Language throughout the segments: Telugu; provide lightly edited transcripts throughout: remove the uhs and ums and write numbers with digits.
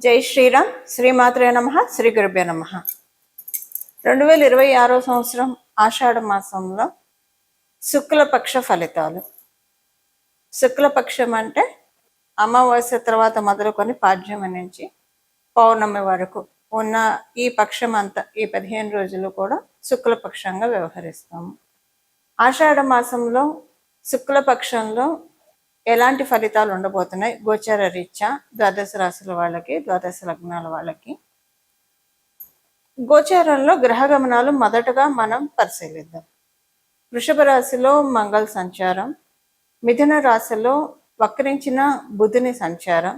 జై శ్రీరామ్. శ్రీమాత్రే నమః. శ్రీ గురుభ్యో నమః. 2026 సంవత్సరం ఆషాఢ మాసంలో శుక్లపక్ష ఫలితాలు. శుక్లపక్షం అంటే అమావాస్య తర్వాత మొదలుకొని పాడ్యమి నుంచి పౌర్ణమి వరకు ఉన్న ఈ పక్షం అంతా, ఈ 15 రోజులు కూడా శుక్లపక్షంగా వ్యవహరిస్తాము. ఆషాఢ మాసంలో శుక్లపక్షంలో ఎలాంటి ఫలితాలు ఉండబోతున్నాయి గోచార రీత్యా ద్వాదశ రాశుల వాళ్ళకి, ద్వాదశ లగ్నాల వాళ్ళకి? గోచారంలో గ్రహ గమనాలు మొదటగా మనం పరిశీలిద్దాం. వృషభ రాశిలో మంగళ సంచారం, మిథున రాశిలో వక్రించిన బుధుని సంచారం.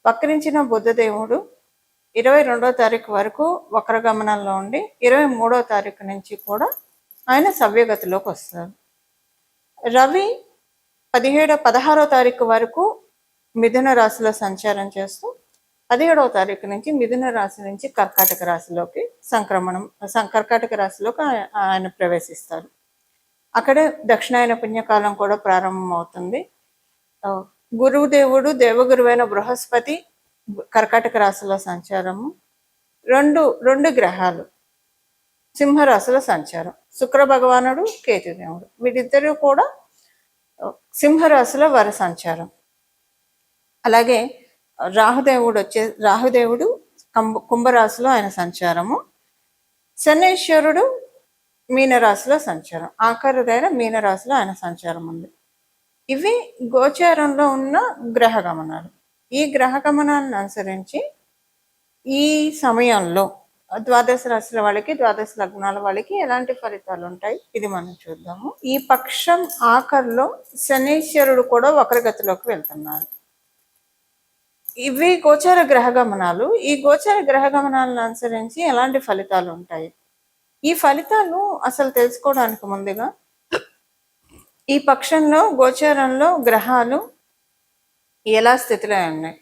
వక్రించిన బుధదేవుడు 22వ తారీఖు వరకు వక్ర గమనంలో ఉండి 23వ తారీఖు నుంచి కూడా ఆయన సవ్యగతిలోకి వస్తారు. రవి 16వ తారీఖు వరకు మిథున రాశిలో సంచారం చేస్తూ 17వ తారీఖు నుంచి మిథున రాశి నుంచి కర్కాటక రాశిలోకి కర్కాటక రాశిలోకి ఆయన ప్రవేశిస్తారు. అక్కడే దక్షిణాయన పుణ్యకాలం కూడా ప్రారంభమవుతుంది. గురుదేవుడు దేవగురువైన బృహస్పతి కర్కాటక రాశిలో సంచారము. రెండు గ్రహాలు సింహరాశిలో సంచారం. శుక్ర భగవానుడు, కేతుదేవుడు, వీరిద్దరూ కూడా సింహరాశిలో వారి సంచారం. అలాగే రాహుదేవుడు కుంభరాశిలో ఆయన సంచారము. శనేశ్వరుడు మీనరాశిలో సంచారం. ఆఖరుదైన మీనరాశిలో ఆయన సంచారం ఉంది. ఇవి గోచారంలో ఉన్న గ్రహ గమనాలు. ఈ గ్రహ గమనాలను అనుసరించి ఈ సమయంలో ద్వాదశ రాశుల వాళ్ళకి, ద్వాదశ లగ్నాల వాళ్ళకి ఎలాంటి ఫలితాలు ఉంటాయి ఇది మనం చూద్దాము. ఈ పక్షం ఆఖరిలో శనీశ్వరుడు కూడా వక్రగతిలోకి వెళ్తున్నారు. ఇవి గోచార గ్రహ గమనాలు. ఈ గోచార గ్రహ గమనాలను అనుసరించి ఎలాంటి ఫలితాలు ఉంటాయి? ఈ ఫలితాలు అసలు తెలుసుకోవడానికి ముందుగా ఈ పక్షంలో గోచారంలో గ్రహాలు ఎలా స్థితిలో ఉన్నాయి?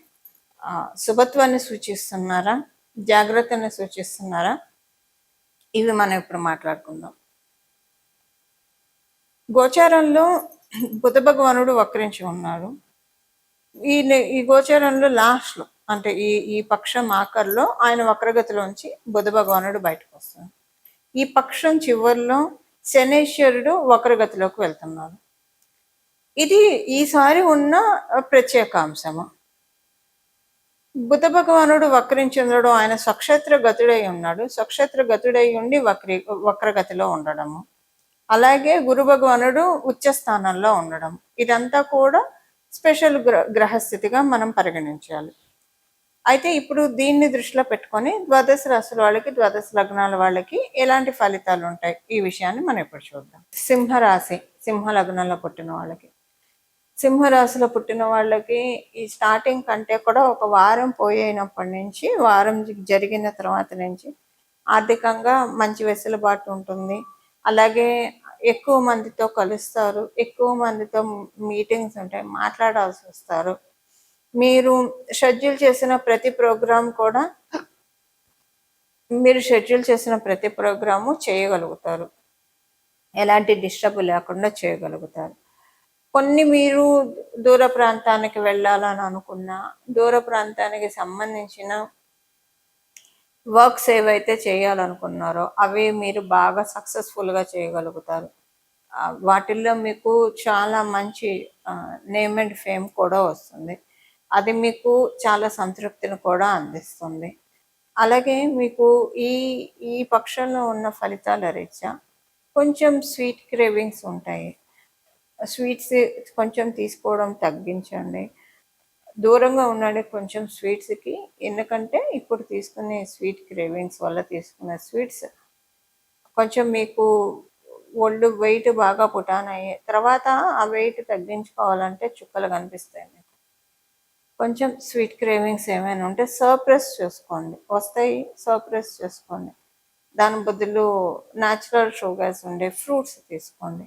శుభత్వాన్ని సూచిస్తున్నారా, జాగ్రత్తని సూచిస్తున్నారా? ఇవి మనం ఇప్పుడు మాట్లాడుకుందాం. గోచారంలో బుధ భగవానుడు వక్రించి ఉన్నాడు. ఈ గోచారంలో లాస్ట్లో అంటే ఈ పక్షం ఆఖరిలో ఆయన వక్రగతిలోంచి బుధ భగవానుడు బయటకు వస్తాడు. ఈ పక్షం చివరిలో శనేశ్వరుడు వక్రగతిలోకి వెళ్తున్నాడు. ఇది ఈసారి ఉన్న ప్రత్యేక అంశము. బుధ భగవానుడు వక్రించి ఉండడం, ఆయన స్వక్షేత్ర గతుడై ఉన్నాడు. స్వక్షేత్ర గతుడై ఉండి వక్రగతిలో ఉండడము, అలాగే గురు భగవానుడు ఉచ్చ స్థానంలో ఉండడం, ఇదంతా కూడా స్పెషల్ గ్రహస్థితిగా మనం పరిగణించాలి. అయితే ఇప్పుడు దీన్ని దృష్టిలో పెట్టుకొని ద్వాదశ రాశుల వాళ్ళకి, ద్వాదశ లగ్నాల వాళ్ళకి ఎలాంటి ఫలితాలు ఉంటాయి ఈ విషయాన్ని మనం ఇప్పుడు చూద్దాం. సింహరాశి, సింహ లగ్నంలో పుట్టిన వాళ్ళకి, సింహరాశిలో పుట్టిన వాళ్ళకి ఈ స్టార్టింగ్ కంటే కూడా ఒక వారం పోయినప్పటి నుంచి, వారం జరిగిన తర్వాత నుంచి ఆర్థికంగా మంచి వెసులుబాటు ఉంటుంది. అలాగే ఎక్కువ మందితో కలుస్తారు, ఎక్కువ మందితో మీటింగ్స్ ఉంటాయి, మాట్లాడాల్సి వస్తారు. మీరు షెడ్యూల్ చేసిన ప్రతి ప్రోగ్రాము చేయగలుగుతారు, ఎలాంటి డిస్టర్బ్ లేకుండా చేయగలుగుతారు. కొన్ని మీరు దూర ప్రాంతానికి వెళ్ళాలని అనుకున్నా, దూర ప్రాంతానికి సంబంధించిన వర్క్స్ ఏవైతే చేయాలనుకున్నారో అవి మీరు బాగా సక్సెస్ఫుల్గా చేయగలుగుతారు. వాటిల్లో మీకు చాలా మంచి నేమ్ అండ్ ఫేమ్ కూడా వస్తుంది. అది మీకు చాలా సంతృప్తిని కూడా అందిస్తుంది. అలాగే మీకు ఈ పక్షంలో ఉన్న ఫలితాల రీత్యా కొంచెం స్వీట్ క్రేవింగ్స్ ఉంటాయి. స్వీట్స్ కొంచెం తీసుకోవడం తగ్గించండి, దూరంగా ఉండండి కొంచెం స్వీట్స్కి. ఎందుకంటే ఇప్పుడు తీసుకునే స్వీట్ క్రేవింగ్స్ వల్ల తీసుకునే స్వీట్స్ కొంచెం మీకు ఒళ్ళు వెయిట్ బాగా పుటాన్ అయ్యే తర్వాత ఆ వెయిట్ తగ్గించుకోవాలంటే చుక్కలు కనిపిస్తాయి. మీకు కొంచెం స్వీట్ క్రేవింగ్స్ ఏమైనా ఉంటే సర్ప్రెస్ చేసుకోండి, వస్తాయి, సర్ప్రెస్ చేసుకోండి. దాని బదులు న్యాచురల్ షుగర్స్ ఉండే ఫ్రూట్స్ తీసుకోండి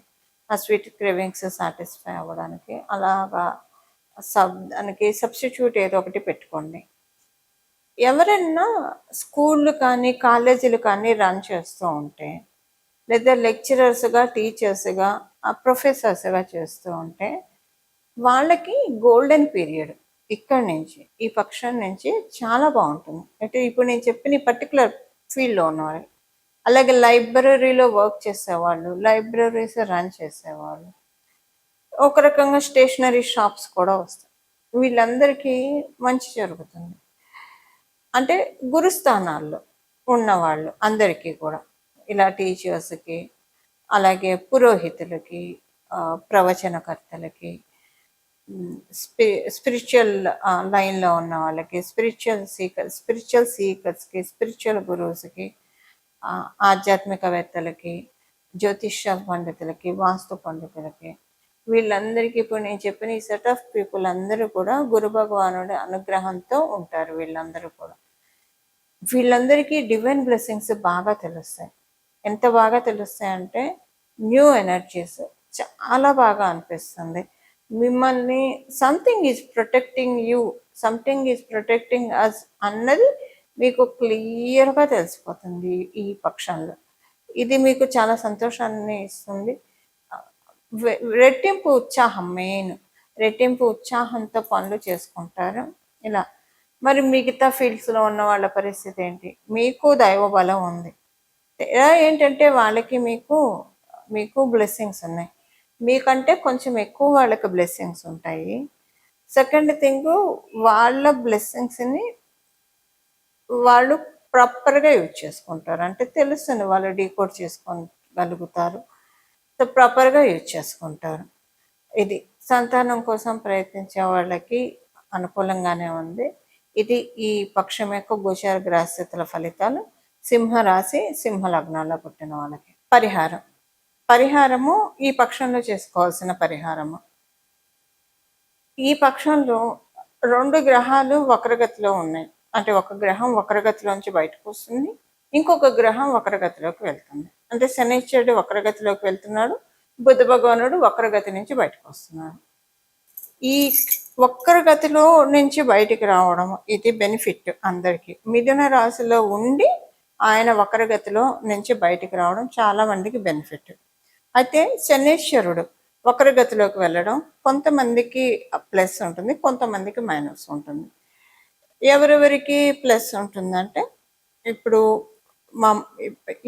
ఆ స్వీట్ క్రేవింగ్స్ సాటిస్ఫై అవ్వడానికి. అలాగా దానికి సబ్స్టిట్యూట్ ఏదో ఒకటి పెట్టుకోండి. ఎవరైనా స్కూళ్ళు కానీ కాలేజీలు కానీ రన్ చేస్తూ ఉంటే, లేదా లెక్చరర్స్గా, టీచర్స్గా, ప్రొఫెసర్స్గా చేస్తూ ఉంటే వాళ్ళకి గోల్డెన్ పీరియడ్. ఇక్కడి నుంచి ఈ పక్షం నుంచి చాలా బాగుంటుంది. అంటే ఇప్పుడు నేను చెప్పిన పర్టికులర్ ఫీల్డ్లో ఉన్నవారు, అలాగే లైబ్రరీలో వర్క్ చేసేవాళ్ళు, లైబ్రరీస్ రన్ చేసేవాళ్ళు, ఒక రకంగా స్టేషనరీ షాప్స్ కూడా వస్తాయి. వీళ్ళందరికీ మంచి జరుగుతుంది. అంటే గురుస్థానాల్లో ఉన్నవాళ్ళు అందరికీ కూడా, ఇలా టీచర్స్కి, అలాగే పురోహితులకి, ప్రవచనకర్తలకి, స్పిరిచువల్ లైన్లో ఉన్న వాళ్ళకి, స్పిరిచువల్ సీకర్స్కి, స్పిరిచువల్ గురువుస్కి, ఆధ్యాత్మికవేత్తలకి, జ్యోతిష్య పండితులకి, వాస్తు పండితులకి, వీళ్ళందరికీ ఇప్పుడు నేను చెప్పిన ఈ సెట్ ఆఫ్ పీపుల్ అందరూ కూడా గురు భగవానుడి అనుగ్రహంతో ఉంటారు. వీళ్ళందరూ కూడా, వీళ్ళందరికీ డివైన్ బ్లెస్సింగ్స్ బాగా తెలుస్తాయి. ఎంత బాగా తెలుస్తాయి అంటే న్యూ ఎనర్జీస్ చాలా బాగా అనిపిస్తుంది. మిమ్మల్ని something is protecting you, something is protecting us అన్నది మీకు క్లియర్గా తెలిసిపోతుంది ఈ పక్షంలో. ఇది మీకు చాలా సంతోషాన్ని ఇస్తుంది. రెట్టింపు ఉత్సాహం, మెయిన్ రెట్టింపు ఉత్సాహంతో పనులు చేసుకుంటారు. ఇలా మరి మిగతా ఫీల్డ్స్లో ఉన్న వాళ్ళ పరిస్థితి ఏంటి? మీకు దైవ బలం ఉంది. ఎలా ఏంటంటే వాళ్ళకి మీకు బ్లెస్సింగ్స్ ఉన్నాయి, మీకంటే కొంచెం ఎక్కువ వాళ్ళకి బ్లెస్సింగ్స్ ఉంటాయి. సెకండ్ థింగ్, వాళ్ళ బ్లెస్సింగ్స్ని వాళ్ళు ప్రాపర్గా యూజ్ చేసుకుంటారు. అంటే తెలుస్తుంది, వాళ్ళు డీకోడ్ చేసుకోగలుగుతారు, సో ప్రాపర్గా యూజ్ చేసుకుంటారు. ఇది సంతానం కోసం ప్రయత్నించే వాళ్ళకి అనుకూలంగానే ఉంది. ఇది ఈ పక్షం యొక్క గోచార గ్రహస్థితుల ఫలితాలు. సింహరాశి, సింహ లగ్నాల్లో పుట్టిన వాళ్ళకి పరిహారము ఈ పక్షంలో చేసుకోవాల్సిన పరిహారము. ఈ పక్షంలో 2 గ్రహాలు వక్రగతిలో ఉన్నాయి. అంటే ఒక గ్రహం వక్రగతిలోంచి బయటకు వస్తుంది, ఇంకొక గ్రహం వక్రగతిలోకి వెళ్తుంది. అంటే శనైశ్వరుడు వక్రగతిలోకి వెళ్తున్నాడు, బుధ భగవానుడు వక్రగతి నుంచి బయటకు వస్తున్నాడు. ఈ వక్రగతిలో నుంచి బయటికి రావడం ఇది బెనిఫిట్ అందరికీ. మిథున రాశిలో ఉండి ఆయన వక్రగతిలో నుంచి బయటికి రావడం చాలా మందికి బెనిఫిట్. అయితే శనీశ్వరుడు వక్రగతిలోకి వెళ్ళడం కొంతమందికి ప్లస్ ఉంటుంది, కొంతమందికి మైనస్ ఉంటుంది. ఎవరెవరికి ప్లస్ ఉంటుందంటే, ఇప్పుడు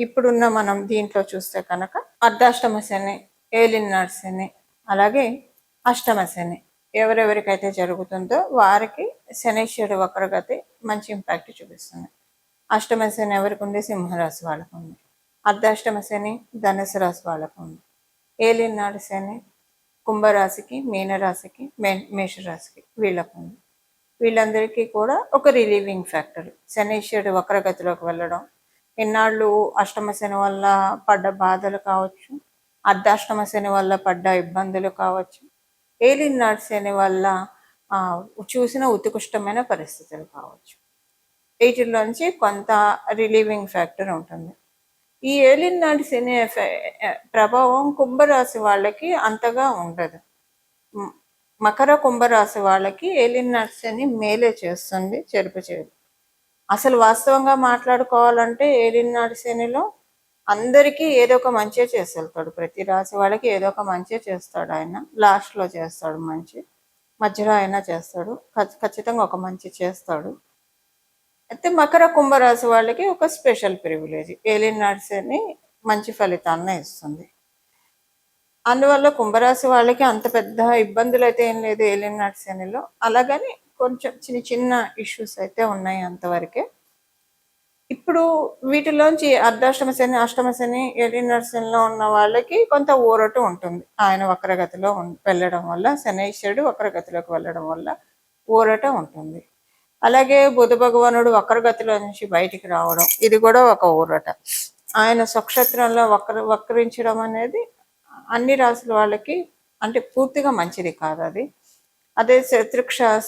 ఇప్పుడున్న మనం దీంట్లో చూస్తే కనుక అర్ధాష్టమ శని, ఏలినాటి శని, అలాగే అష్టమ శని ఎవరెవరికైతే జరుగుతుందో వారికి శనీశ్వరుడు వక్రగతి మంచి ఇంపాక్ట్ చూపిస్తుంది. అష్టమ శని ఎవరికి ఉంది? సింహరాశి వాళ్ళకు ఉంది. అర్ధాష్టమ శని ధనుసు రాశి వాళ్ళకు ఉంది. ఏలినాడు శని కుంభరాశికి, మీనరాశికి, మేషరాశికి వీళ్ళకు ఉంది. వీళ్ళందరికీ కూడా ఒక రిలీవింగ్ ఫ్యాక్టర్ శనీశ్వరుడు వక్రగతిలోకి వెళ్ళడం. ఇన్నాళ్ళు అష్టమ శని వల్ల పడ్డ బాధలు కావచ్చు, అర్ధాష్టమ శని వల్ల పడ్డ ఇబ్బందులు కావచ్చు, ఏలినాడు శని వల్ల చూసిన ఉత్కృష్టమైన పరిస్థితులు కావచ్చు, వీటిలోంచి కొంత రిలీవింగ్ ఫ్యాక్టర్ ఉంటుంది. ఈ ఏలినాటి శని ప్రభావం కుంభరాశి వాళ్ళకి అంతగా ఉండదు. మకర కుంభరాశి వాళ్ళకి ఏలినాటి శని మేలే చేస్తుంది, చెరుపు చేయదు. అసలు వాస్తవంగా మాట్లాడుకోవాలంటే ఏలినాటి శనిలో అందరికీ ఏదో ఒక మంచి చేసి వెళ్తాడు. ప్రతి రాశి వాళ్ళకి ఏదో ఒక మంచి చేస్తాడు ఆయన. లాస్ట్లో చేస్తాడు మంచి, మధ్యలో అయినా చేస్తాడు, ఖచ్చితంగా ఒక మంచి చేస్తాడు. అయితే మకర కుంభరాశి వాళ్ళకి ఒక స్పెషల్ ప్రివిలేజ్, ఏలినాటి శని మంచి ఫలితాలను ఇస్తుంది. అందువల్ల కుంభరాశి వాళ్ళకి అంత పెద్ద ఇబ్బందులు అయితే ఏం లేదు ఏలినాటి శనిలో. అలాగని కొంచెం చిన్న చిన్న ఇష్యూస్ అయితే ఉన్నాయి అంతవరకే. ఇప్పుడు వీటిలోంచి అర్ధాష్టమ శని, అష్టమ శని, ఏలినాటి శనిలో ఉన్న వాళ్ళకి కొంత ఊరట ఉంటుంది. ఆయన వక్రగతిలో వెళ్ళడం వల్ల, శనీశ్వరుడు వక్రగతిలోకి వెళ్ళడం వల్ల ఊరట ఉంటుంది. అలాగే బుధ భగవానుడు వక్రగతిలో నుంచి బయటికి రావడం, ఇది కూడా ఒక ఊరట. ఆయన స్వక్షేత్రంలో వక్రించడం అనేది అన్ని రాసుల వాళ్ళకి అంటే పూర్తిగా మంచిది కాదు అది. అదే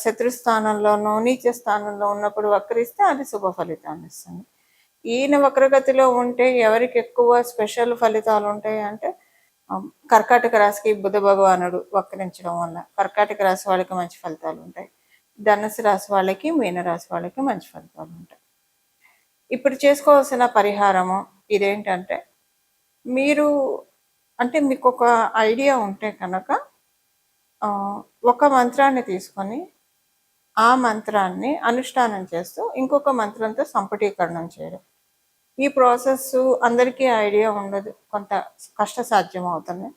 శత్రుస్థానంలోనూ నీచ స్థానంలో ఉన్నప్పుడు వక్రిస్తే అది శుభ ఫలితాన్ని ఇస్తుంది. ఈయన వక్రగతిలో ఉంటే ఎవరికి ఎక్కువ స్పెషల్ ఫలితాలు ఉంటాయి అంటే, కర్కాటక రాశికి బుధ భగవానుడు వక్రించడం వల్ల కర్కాటక రాశి వాళ్ళకి మంచి ఫలితాలు ఉంటాయి. ధనుసు రాశి వాళ్ళకి, మీనరాశి వాళ్ళకి మంచి ఫలితాలు ఉంటాయి. ఇప్పుడు చేసుకోవాల్సిన పరిహారము ఇదేంటంటే, మీరు అంటే మీకు ఒక ఐడియా ఉంటే కనుక ఒక మంత్రాన్ని తీసుకొని ఆ మంత్రాన్ని అనుష్ఠానం చేస్తూ ఇంకొక మంత్రంతో సంపుటీకరణం చేయడం. ఈ ప్రాసెస్ అందరికీ ఐడియా ఉండదు, కొంత కష్టసాధ్యం అవుతుంది.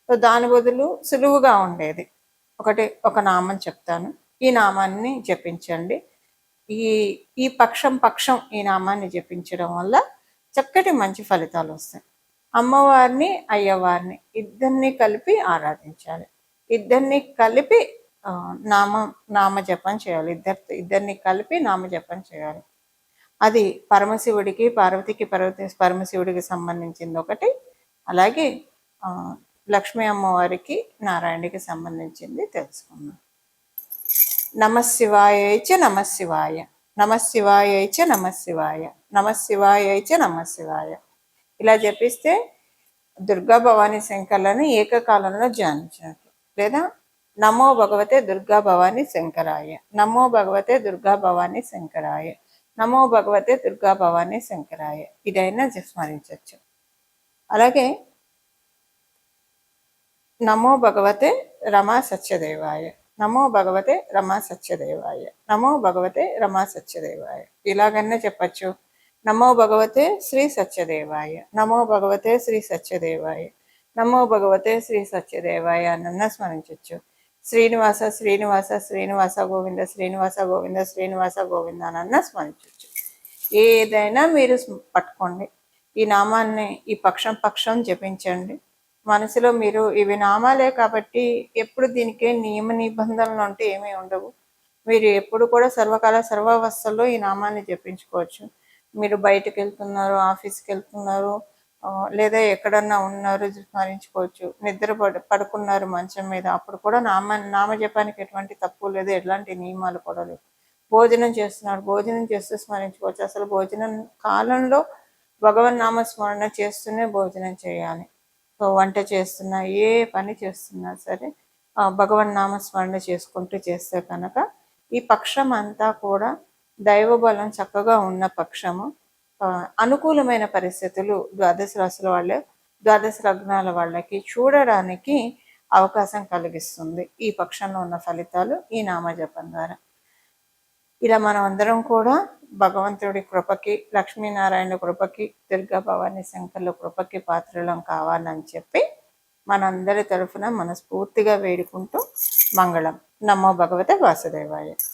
సో దాని బదులు సులువుగా ఉండేది ఒక నామం చెప్తాను, ఈ నామాన్ని జపించండి. ఈ ఈ పక్షం ఈ నామాన్ని జపించడం వల్ల చక్కటి మంచి ఫలితాలు వస్తాయి. అమ్మవారిని అయ్యవారిని ఇద్దరిని కలిపి ఆరాధించాలి. ఇద్దరిని కలిపి నామజపం చేయాలి. ఇద్దరిని కలిపి నామజపం చేయాలి. అది పరమశివుడికి పార్వతికి పరమశివుడికి సంబంధించింది ఒకటి, అలాగే లక్ష్మీ అమ్మవారికి నారాయణుడికి సంబంధించింది తెలుసుకున్నాం. నమశివాయ నమశివాయ, నమశివాయ నమశివాయ, నమశివాయ నమశివాయ. ఇలా జపిస్తే దుర్గా భవానీ శంకర్లను ఏకకాలంలో ధ్యానించినట్టు. లేదా నమో భగవతే దుర్గా భవానీ శంకరాయ, నమో భగవతే దుర్గా భవానీ శంకరాయ, నమో భగవతే దుర్గా భవానీ శంకరాయ, ఇదైనా స్మరించవచ్చు. అలాగే నమో భగవతే రమా సత్యదేవాయ, నమో భగవతే రమా సత్యదేవాయ, నమో భగవతే రమా సత్యదేవాయ, ఇలాగన్నా చెప్పచ్చు. నమో భగవతే శ్రీ సత్యదేవాయ, నమో భగవతే శ్రీ సత్యదేవాయ, నమో భగవతే శ్రీ సత్యదేవాయ అన్న స్మరించవచ్చు. శ్రీనివాస శ్రీనివాస శ్రీనివాస గోవింద శ్రీనివాస గోవింద శ్రీనివాస గోవింద అన్న స్మరించవచ్చు. ఏదైనా మీరు పట్టుకోండి, ఈ నామాన్ని ఈ పక్షం జపించండి. మనసులో మీరు ఇవి నామాలే కాబట్టి ఎప్పుడు దీనికే నియమ నిబంధనలు అంటే ఏమీ ఉండవు. మీరు ఎప్పుడు కూడా సర్వకాల సర్వావస్థల్లో ఈ నామాన్ని జపించుకోవచ్చు. మీరు బయటకు వెళ్తున్నారు, ఆఫీస్కి వెళ్తున్నారు, లేదా ఎక్కడన్నా ఉన్నారు, స్మరించుకోవచ్చు. నిద్ర పడుకున్నారు మంచం మీద, అప్పుడు కూడా నామజపానికి ఎటువంటి తప్పు లేదు, ఎలాంటి నియమాలు కూడా లేవు. భోజనం చేస్తున్నాడు, భోజనం చేస్తూ స్మరించుకోవచ్చు. అసలు భోజనం కాలంలో భగవన్ నామస్మరణ చేస్తూనే భోజనం చేయాలి. సో వంట చేస్తున్నా, ఏ పని చేస్తున్నా సరే భగవన్ నామస్మరణ చేసుకుంటూ చేస్తే కనుక ఈ పక్షం అంతా కూడా దైవబలం చక్కగా ఉన్న పక్షము. అనుకూలమైన పరిస్థితులు ద్వాదశ రాశుల వాళ్ళ, ద్వాదశ లగ్నాల వాళ్ళకి చూడడానికి అవకాశం కలిగిస్తుంది ఈ పక్షంలో ఉన్న ఫలితాలు ఈ నామజపం ద్వారా. ఇలా మనం అందరం కూడా భగవంతుడి కృపకి, లక్ష్మీనారాయణ కృపకి, దుర్గా భవానీ శంకర్ల కృపకి పాత్రలం కావాలని చెప్పి మనందరి తరఫున మనస్ఫూర్తిగా వేడుకుంటూ మంగళం. నమో భగవతే వాసుదేవాయ.